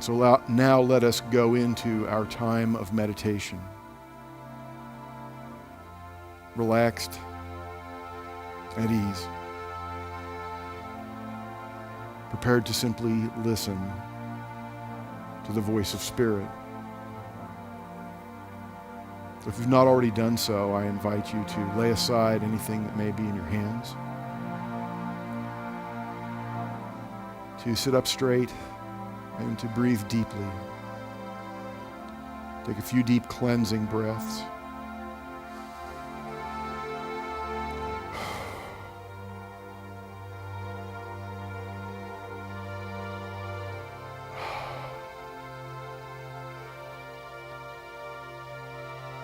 So now let us go into our time of meditation. Relaxed, at ease, prepared to simply listen to the voice of Spirit. If you've not already done so, I invite you to lay aside anything that may be in your hands, to sit up straight and to breathe deeply. Take a few deep cleansing breaths.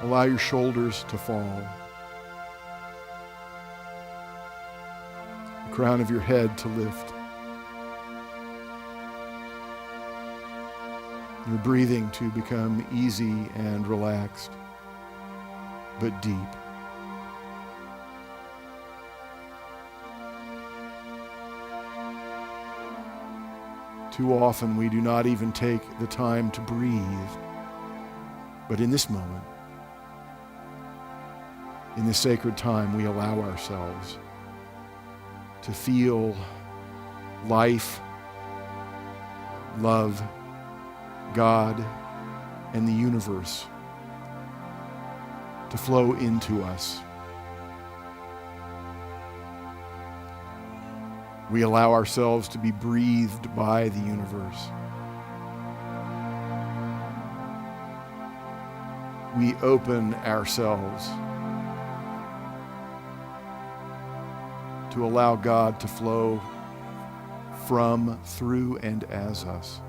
Allow your shoulders to fall. The crown of your head to lift. Your breathing to become easy and relaxed, but deep. Too often we do not even take the time to breathe, but in this moment, in this sacred time, we allow ourselves to feel life, love, God, and the universe to flow into us. We allow ourselves to be breathed by the universe. We open ourselves to allow God to flow from, through, and as us.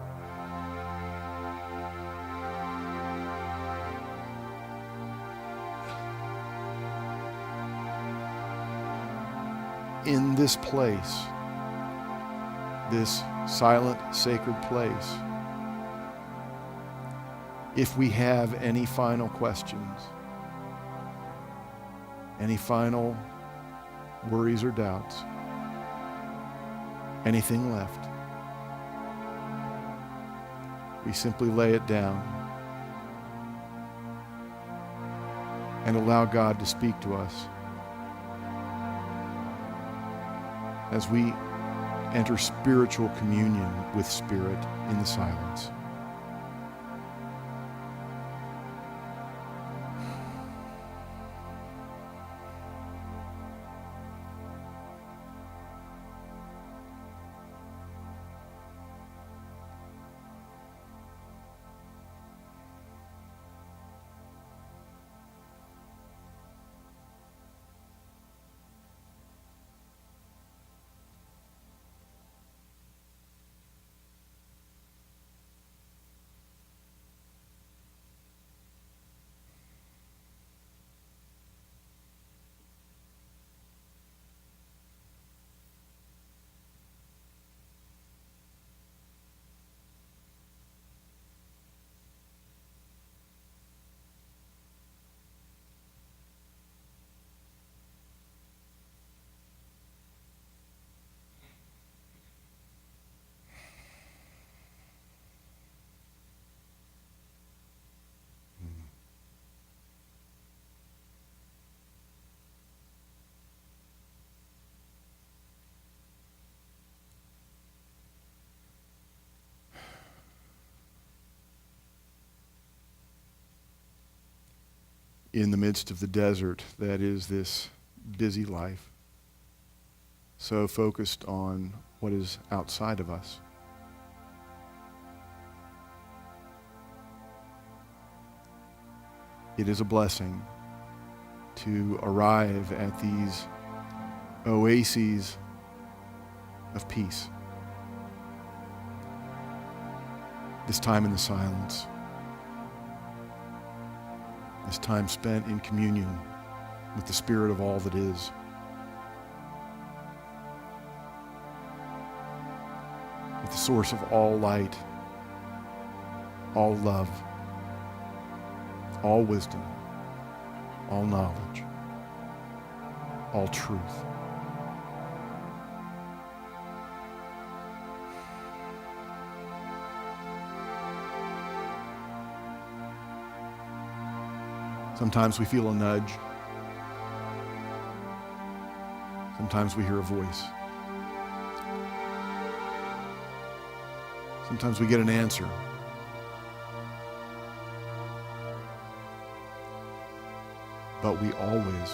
In this place, this silent, sacred place, if we have any final questions, any final worries or doubts, anything left, we simply lay it down and allow God to speak to us as we enter spiritual communion with Spirit in the silence. In the midst of the desert that is this busy life, so focused on what is outside of us, it is a blessing to arrive at these oases of peace, this time in the silence, this time spent in communion with the Spirit of all that is. With the source of all light, all love, all wisdom, all knowledge, all truth. Sometimes we feel a nudge. Sometimes we hear a voice. Sometimes we get an answer. But we always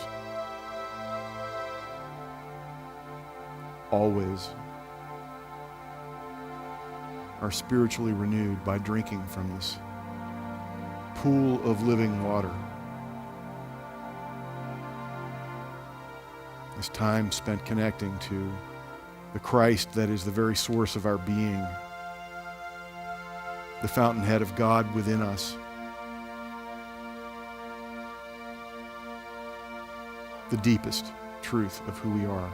are spiritually renewed by drinking from this pool of living water. This time spent connecting to the Christ that is the very source of our being, the fountainhead of God within us, the deepest truth of who we are.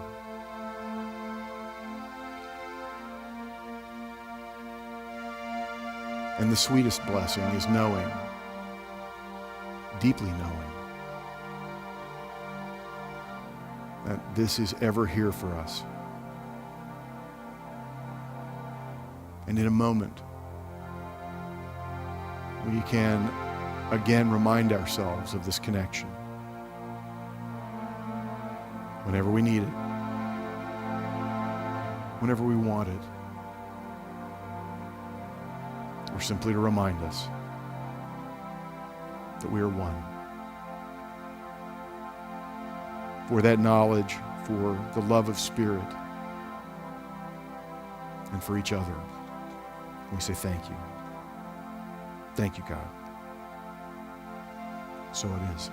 And the sweetest blessing is knowing, deeply knowing, that this is ever here for us. And in a moment, we can again remind ourselves of this connection whenever we need it, whenever we want it, or simply to remind us that we are one. For that knowledge, for the love of Spirit, and for each other, we say thank you. Thank you, God. So it is.